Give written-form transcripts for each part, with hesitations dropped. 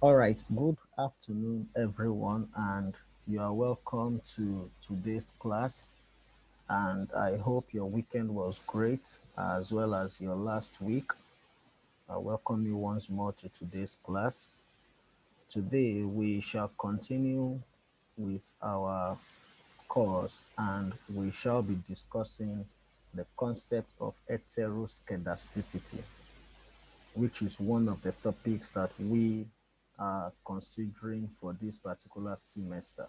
All right, good afternoon, everyone, and you are welcome to today's class. And I hope your weekend was great as well as your last week. I welcome you once more to today's class. Today, we shall continue with our course and we shall be discussing the concept of heteroscedasticity, which is one of the topics that we are considering for this particular semester.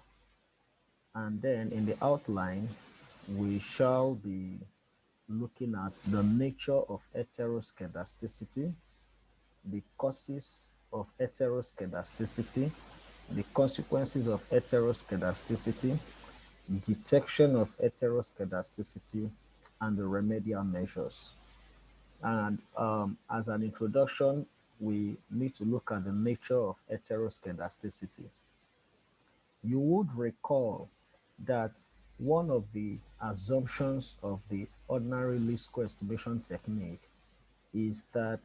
And then in the outline, we shall be looking at the nature of heteroscedasticity, the causes of heteroscedasticity, the consequences of heteroscedasticity, detection of heteroscedasticity, and the remedial measures. And as an introduction, we need to look at the nature of heteroscedasticity. You would recall that one of the assumptions of the ordinary least square estimation technique is that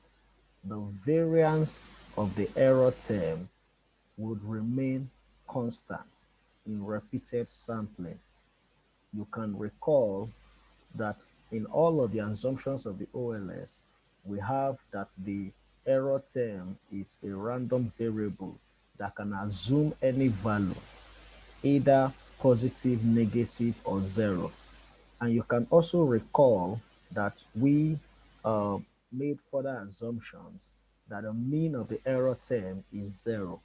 the variance of the error term would remain constant in repeated sampling. You can recall that in all of the assumptions of the OLS, we have that the error term is a random variable that can assume any value, either positive, negative, or zero. And you can also recall that we uh, made further assumptions that the mean of the error term is zero.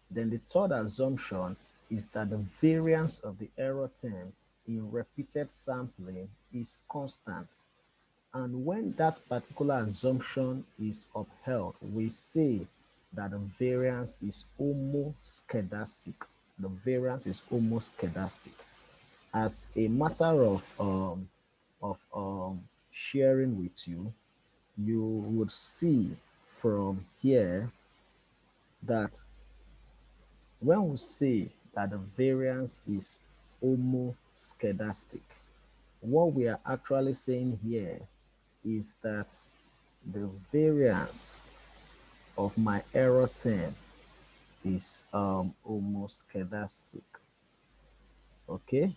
Then the third assumption is that the variance of the error term in repeated sampling is constant. And when that particular assumption is upheld, we say that the variance is homoscedastic. The variance is homoscedastic. As a matter of sharing with you, you would see from here that when we say that the variance is homoscedastic, what we are actually saying here is that the variance of my error term is homoscedastic. Okay.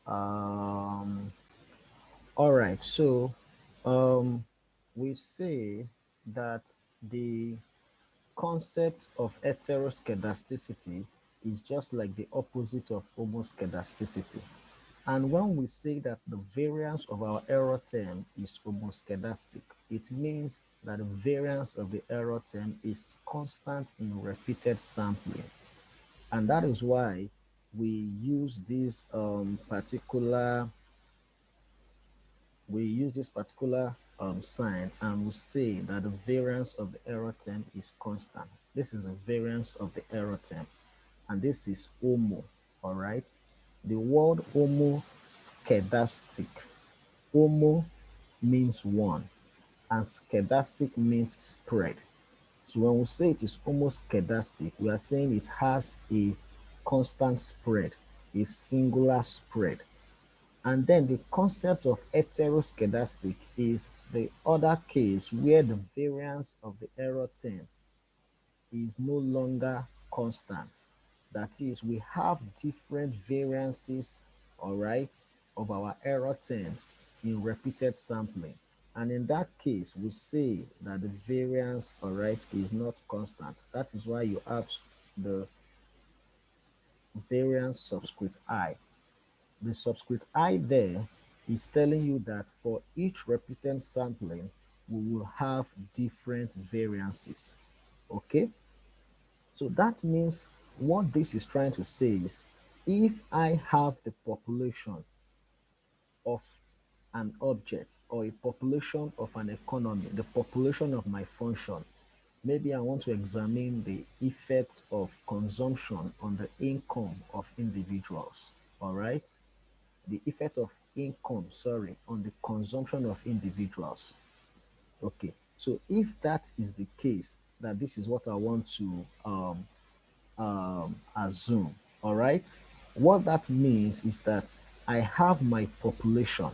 Um, all right. So we say that the concept of heteroscedasticity is just like the opposite of homoscedasticity. And when we say that the variance of our error term is homoscedastic, it means that the variance of the error term is constant in repeated sampling. And that is why we use this particular sign and we say that the variance of the error term is constant. This is the variance of the error term, and this is homo, all right? The word homoscedastic, homo means one, and skedastic means spread. So when we say it is homoscedastic, we are saying it has a constant spread, a singular spread. And then the concept of heteroscedastic is the other case where the variance of the error term is no longer constant. That is, we have different variances, all right, of our error terms in repeated sampling. And in that case, we say that the variance, all right, is not constant. That is why you have the variance subscript I. The subscript I there is telling you that for each repeated sampling, we will have different variances. Okay? So that means what this is trying to say is if I have the population of an object or a population of an economy, the population of my function, maybe I want to examine the effect of consumption on the income of individuals, all right? The effect of income, sorry, on the consumption of individuals. Okay, so if that is the case, that this is what I want to assume, all right? What that means is that I have my population.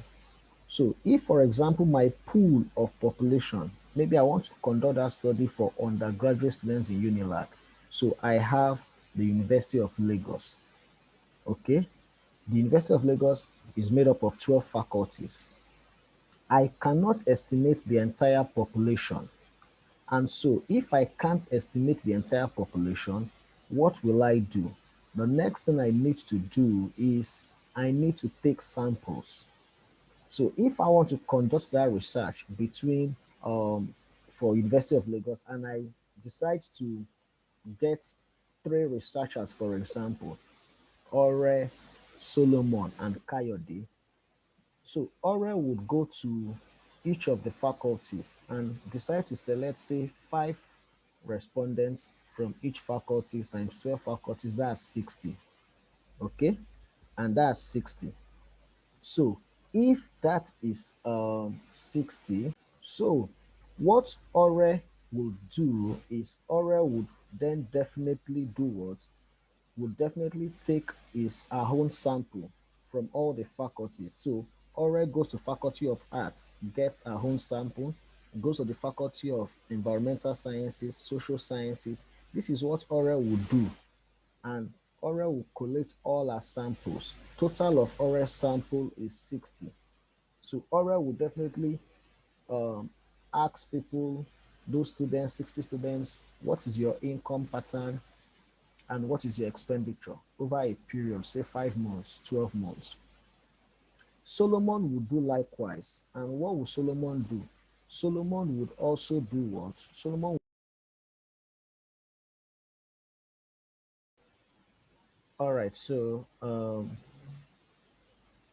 So if, for example, my pool of population maybe I want to conduct that study for undergraduate students in Unilag. So I have the University of Lagos. Okay, the University of Lagos is made up of 12 faculties. I cannot estimate the entire population. And so, if I can't estimate the entire population, what will I do? The next thing I need to do is I need to take samples. So, if I want to conduct that research between for University of Lagos and I decide to get three researchers, for example, Ore, Solomon, and Kayode. So Ore would go to each of the faculties and decide to select, say, five respondents from each faculty times 12 faculties, that's 60. Okay? And that's 60. So if that is 60, so what Ore would do is Ore would then definitely do what? Would definitely take his our own sample from all the faculties. So Ore goes to Faculty of Arts, gets our own sample, goes to the Faculty of Environmental Sciences, Social Sciences. This is what Ore would do, and Ore will collect all our samples. Total of Ore's sample is 60. So Ore will definitely um, ask people, those students, 60 students, what is your income pattern? And what is your expenditure over a period, say 5 months, 12 months. Solomon would do likewise. And what would Solomon do? Solomon would also do what? All right, so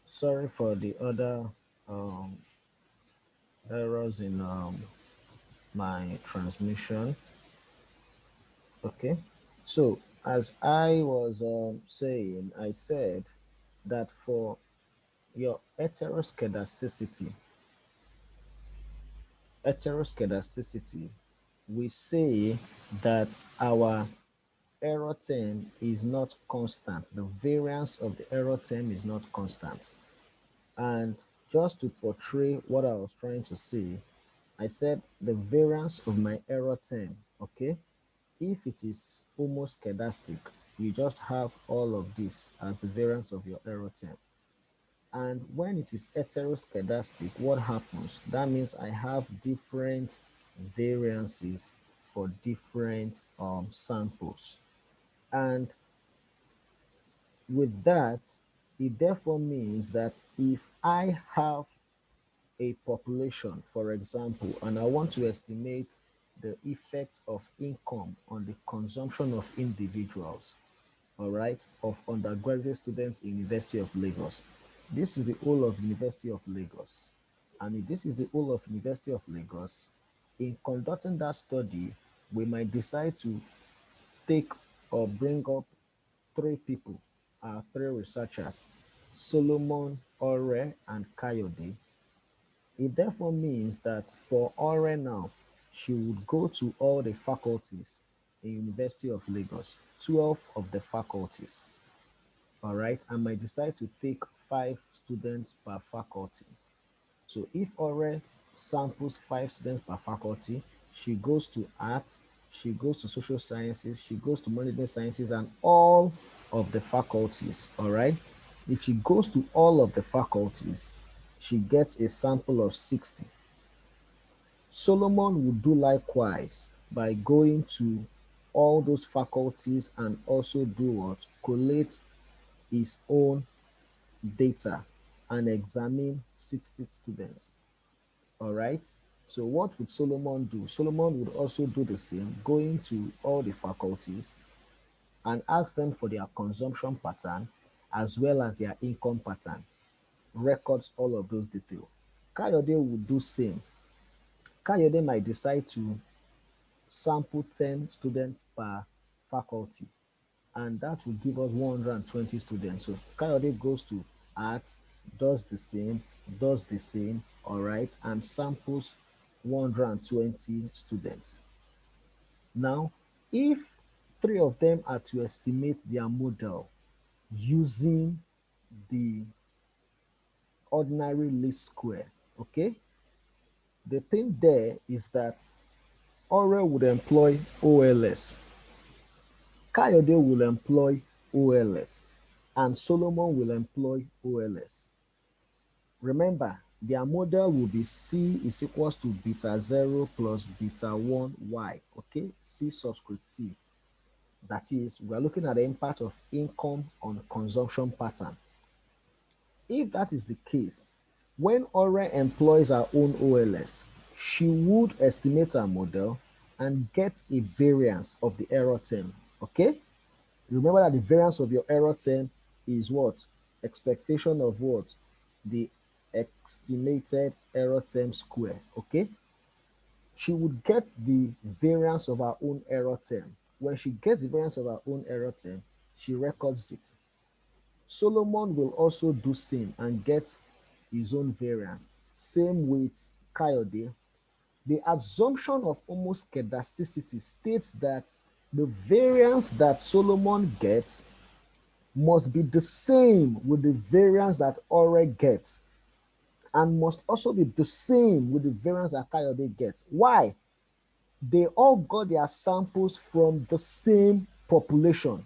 sorry for the other um, errors in my transmission. Okay, so as I was saying, I said that for your heteroscedasticity, we say that our error term is not constant. The variance of the error term is not constant. And just to portray what I was trying to say, I said the variance of my error term, okay? If it is homoscedastic, you just have all of this as the variance of your error term. And when it is heteroscedastic, what happens? That means I have different variances for different samples. And with that, it therefore means that if I have a population, for example, and I want to estimate the effect of income on the consumption of individuals, all right, of undergraduate students in University of Lagos. This is the whole of University of Lagos. And if this is the whole of University of Lagos, in conducting that study, we might decide to take or bring up three people, three researchers, Solomon, Ore, and Kayode. It therefore means that for Ore now, she would go to all the faculties in University of Lagos, 12 of the faculties, all right, and might decide to take 5 students per faculty. So if Ore samples 5 students per faculty, she goes to art, she goes to social sciences, she goes to management sciences, and all of the faculties. All right. If she goes to all of the faculties, she gets a sample of 60. Solomon would do likewise by going to all those faculties and also do what? Collate his own data and examine 60 students. All right. So what would Solomon do? Solomon would also do the same, going to all the faculties and ask them for their consumption pattern as well as their income pattern, records all of those details. Kayode would do same. Kayode might decide to sample 10 students per faculty, and that will give us 120 students. So Kayode goes to art, does the same, all right, and samples 120 students. Now, if three of them are to estimate their model using the ordinary least square, okay, The thing there is that Ore would employ OLS, Kayode will employ OLS, and Solomon will employ OLS. Remember, their model will be C is equals to beta 0 plus beta 1 y, okay? C subscript T. That is, we're looking at the impact of income on consumption pattern. If that is the case, when Ore employs her own OLS, she would estimate her model and get a variance of the error term, okay? Remember that the variance of your error term is what? Expectation of what? The estimated error term square, okay? She would get the variance of her own error term. When she gets the variance of her own error term, she records it. Solomon will also do same and get his own variance. Same with Kayode. The assumption of homoscedasticity states that the variance that Solomon gets must be the same with the variance that Ore gets and must also be the same with the variance that Kayode gets. Why? They all got their samples from the same population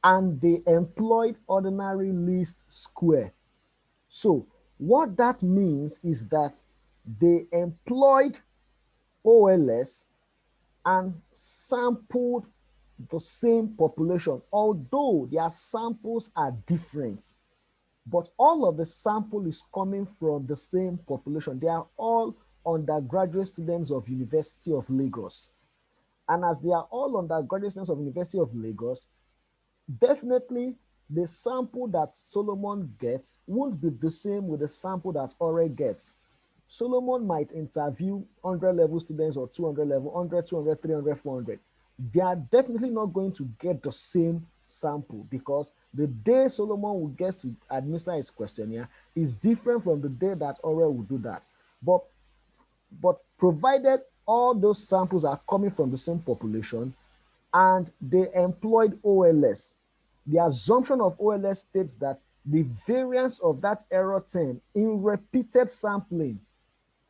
and they employed ordinary least square. So what that means is that they employed OLS and sampled the same population, although their samples are different. But all of the sample is coming from the same population. They are all undergraduate students of University of Lagos. And as they are all undergraduate students of University of Lagos, definitely the sample that Solomon gets won't be the same with the sample that Ore gets. Solomon might interview 100 level students or 200 level, 100, 200, 300, 400. They are definitely not going to get the same sample because the day Solomon will get to administer his questionnaire is different from the day that Ore will do that. But provided all those samples are coming from the same population and they employed OLS, the assumption of OLS states that the variance of that error term in repeated sampling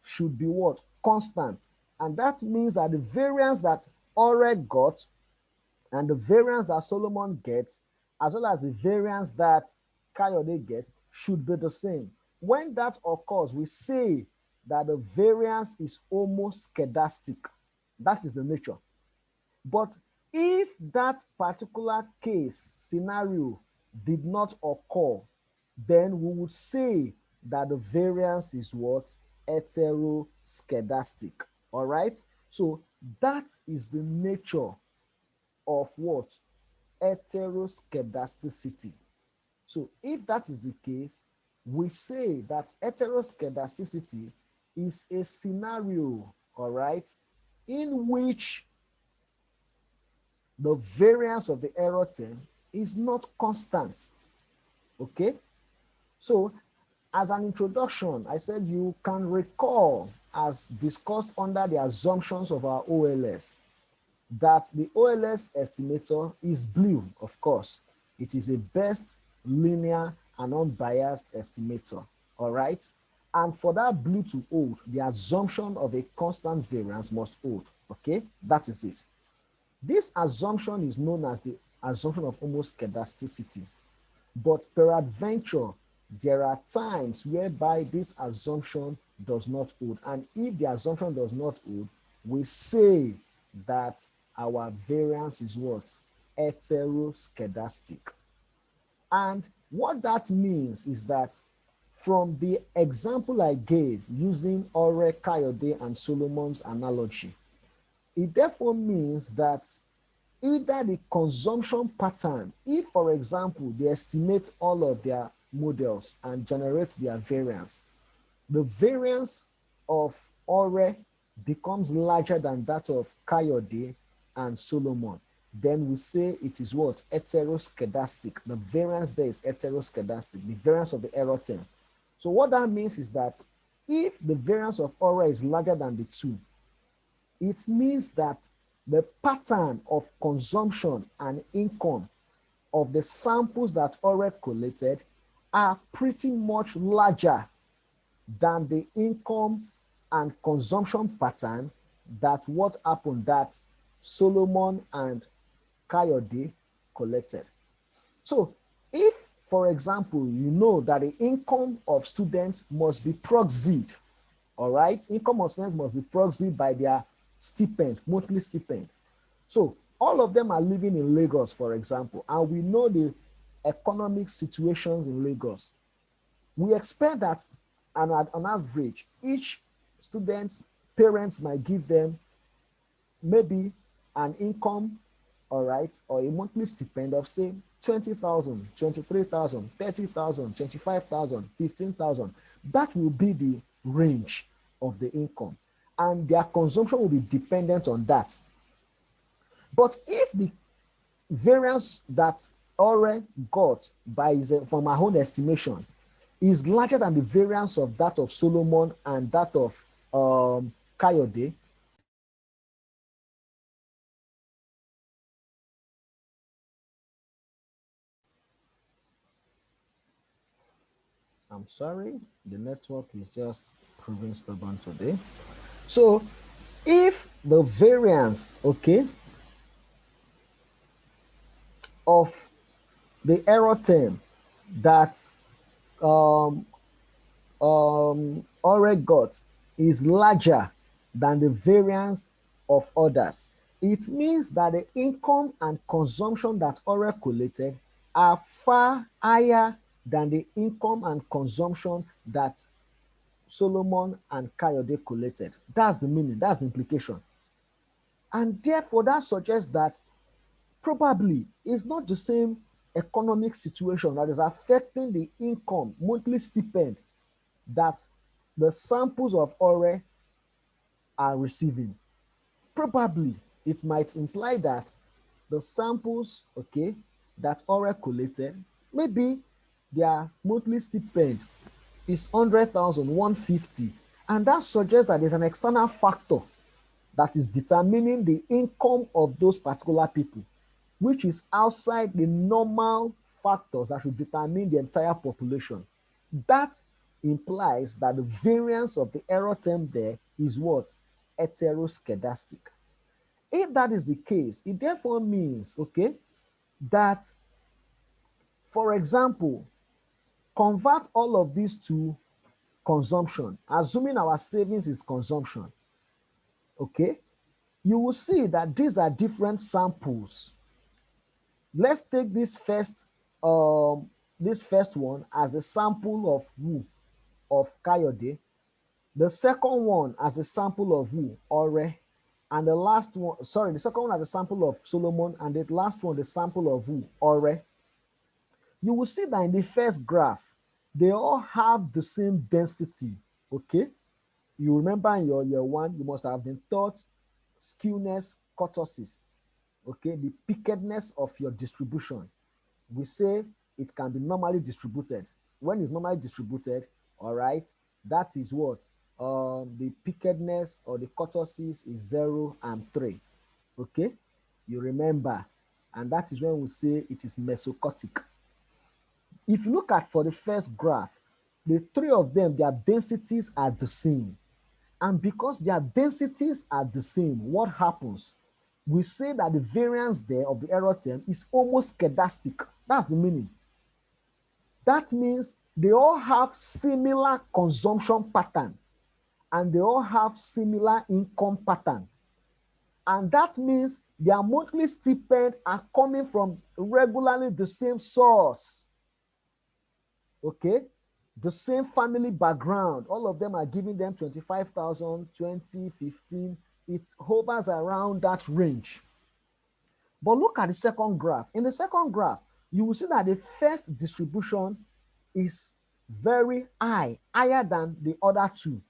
should be what? Constant. And that means that the variance that Ore got and the variance that Solomon gets, as well as the variance that Kayode gets, should be the same. When that occurs, we say that the variance is homoscedastic. That is the nature. But if that particular case scenario did not occur, then we would say that the variance is what? Heteroscedastic. All right? So that is the nature of what? Heteroscedasticity. So if that is the case, we say that heteroscedasticity is a scenario, all right, in which the variance of the error term is not constant. Okay? So, as an introduction, I said you can recall, as discussed under the assumptions of our OLS, that the OLS estimator is blue, of course. It is a best linear and unbiased estimator, all right? And for that blue to hold, the assumption of a constant variance must hold, okay? That is it. This assumption is known as the assumption of homoscedasticity. But peradventure, there are times whereby this assumption does not hold. And if the assumption does not hold, we say that our variance is what? Heteroscedastic. And what that means is that from the example I gave using Ore, Kayode, and Solomon's analogy, it therefore means that either the consumption pattern, if, for example, they estimate all of their models and generate their variance, the variance of Ore becomes larger than that of Kayode and Solomon. Then we say it is what? Heteroscedastic. The variance there is heteroscedastic, the variance of the error term. So what that means is that if the variance of Ore is larger than the two, it means that the pattern of consumption and income of the samples that Ore collected are pretty much larger than the income and consumption pattern that what happened that Solomon and Kayode collected. So if, for example, you know that the income of students must be proxied, all right, income of students must be proxied by their stipend, monthly stipend. So all of them are living in Lagos, for example, and we know the economic situations in Lagos. We expect that on average, each student's parents might give them maybe an income, all right, or a monthly stipend of say 20,000, 23,000, 30,000, 25,000, 15,000. That will be the range of the income. And their consumption will be dependent on that. But if the variance that Ore got by from our own estimation is larger than the variance of that of Solomon and that of Kayode, I'm sorry, the network is just proving stubborn today. So if the variance, okay, of the error term that Ore got is larger than the variance of others, it means that the income and consumption that Ore collected are far higher than the income and consumption that Solomon and Kayode collected. That's the meaning, that's the implication. And therefore, that suggests that probably it's not the same economic situation that is affecting the income, monthly stipend that the samples of Ore are receiving. Probably it might imply that the samples, okay, that Ore collected, maybe their monthly stipend is 100,000, 150, and that suggests that there's an external factor that is determining the income of those particular people, which is outside the normal factors that should determine the entire population. That implies that the variance of the error term there is what? Heteroscedastic. If that is the case, it therefore means, okay, that, for example, convert all of these to consumption, assuming our savings is consumption, okay, you will see that these are different samples. Let's take this first one as a sample of who? Of Kayode. The second one as a sample of who? Ore. And the last one, sorry, the second one as a sample of Solomon, and the last one the sample of who? Ore. You will see that in the first graph, they all have the same density, okay? You remember in your year one, you must have been taught skewness kurtosis, okay? The pickedness of your distribution. We say it can be normally distributed. When it's normally distributed, all right, that is what? The pickedness or the kurtosis is 0 and 3, okay? You remember, and that is when we say it is mesocotic. If you look at for the first graph, the three of them, their densities are the same. And because their densities are the same, what happens? We say that the variance there of the error term is homoscedastic. That's the meaning. That means they all have similar consumption pattern and they all have similar income pattern. And that means their monthly stipend are coming from regularly the same source. Okay? The same family background. All of them are giving them 25,000, 20, 15. It hovers around that range. But look at the second graph. In the second graph, you will see that the first distribution is very high, higher than the other two.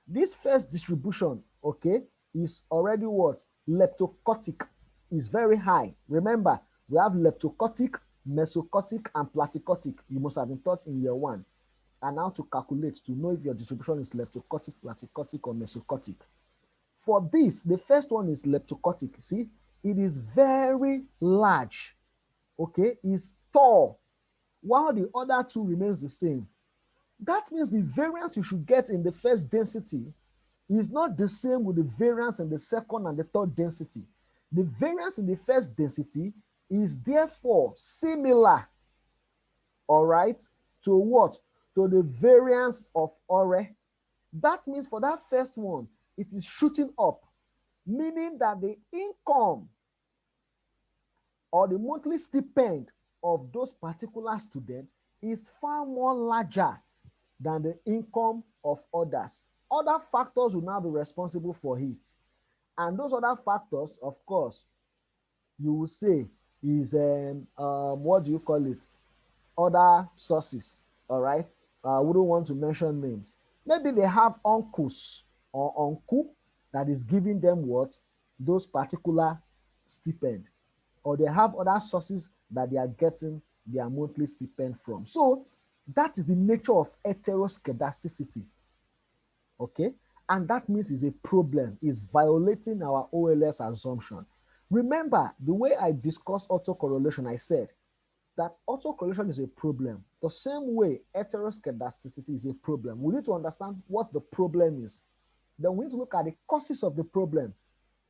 This first distribution, okay, is already what? Leptocotic, is very high. Remember, we have leptocotic, mesocotic, and platycotic. You must have been taught in year one. And how to calculate to know if your distribution is leptocotic, platycotic, or mesocotic. For this, the first one is leptocotic. See, it is very large, okay, it's tall, while the other two remains the same. That means the variance you should get in the first density is not the same with the variance in the second and the third density. The variance in the first density is therefore similar, all right, to what? To the variance of Ore. That means for that first one, it is shooting up, meaning that the income or the monthly stipend of those particular students is far more larger than the income of others. Other factors will now be responsible for it. And those other factors, of course, you will say is, what do you call it? Other sources, all right? I wouldn't want to mention names. Maybe they have uncles or uncle that is giving them what? Those particular stipend. Or they have other sources that they are getting their monthly stipend from. So that is the nature of heteroscedasticity, okay? And that means it's a problem, it's violating our OLS assumption. Remember, the way I discussed autocorrelation, I said that autocorrelation is a problem. The same way heteroscedasticity is a problem. We need to understand what the problem is. Then we need to look at the causes of the problem.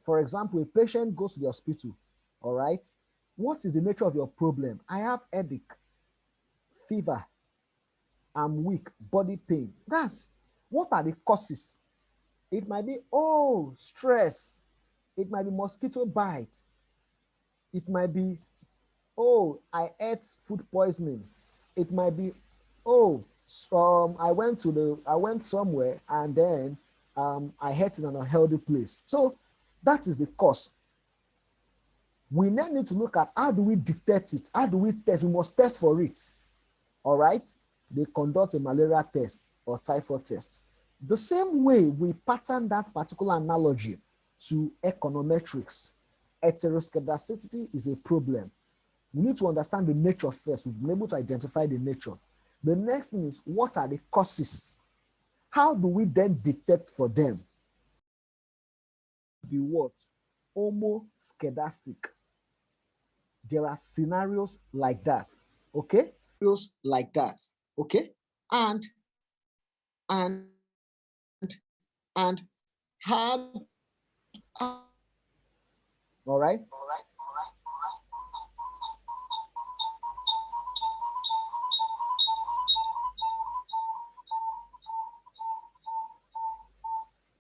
For example, a patient goes to the hospital, all right? What is the nature of your problem? I have headache, fever, I'm weak, body pain. What are the causes? It might be, oh, stress. It might be mosquito bite. It might be, oh, I ate food poisoning. It might be, oh, I went somewhere and then I ate in an unhealthy place. So that is the cause. We now need to look at how do we detect it? How do we test? We must test for it. All right? They conduct a malaria test or typhoid test. The same way we pattern that particular analogy to econometrics, heteroscedasticity is a problem. We need to understand the nature first. We've been able to identify the nature. The next thing is, what are the causes? How do we then detect for them? Be what? Homoscedastic. There are scenarios like that, okay? Scenarios like that, okay? And how, all right?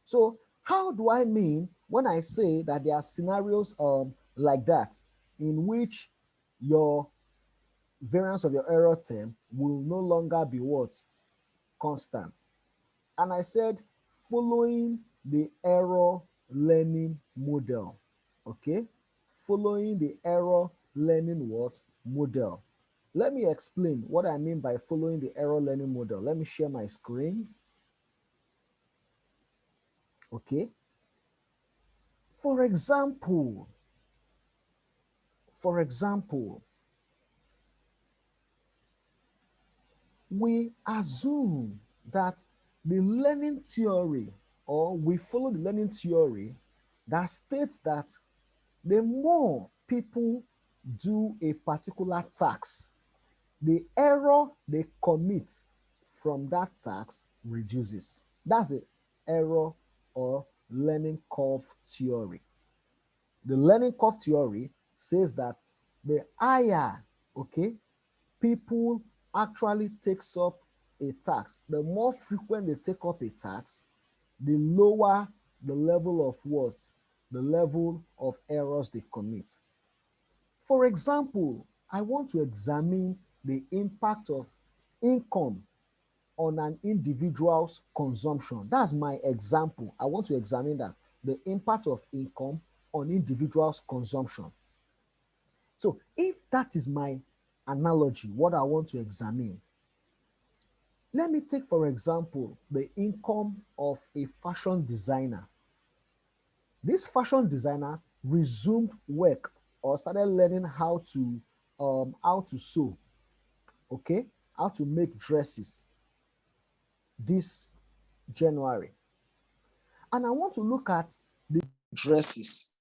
So how do I mean when I say that there are scenarios like that in which your variance of your error term will no longer be what? Constant. And I said following the error learning model, okay? Following the error learning what? Model. Let me explain what I mean by following the error learning model. Let me share my screen, okay? For example, we assume that the learning theory, or we follow the learning theory that states that the more people do a particular task, the error they commit from that task reduces. That's the error or learning curve theory. The learning curve theory says that the higher, okay, people actually takes up a task, the more frequent they take up a task, the lower the level of what? The level of errors they commit. For example, I want to examine the impact of income on an individual's consumption. That's my example. I want to examine that, the impact of income on individuals' consumption. So if that is my analogy, what I want to examine, let me take, for example, the income of a fashion designer. This fashion designer resumed work or started learning how to sew, okay, how to make dresses this January. And I want to look at the dresses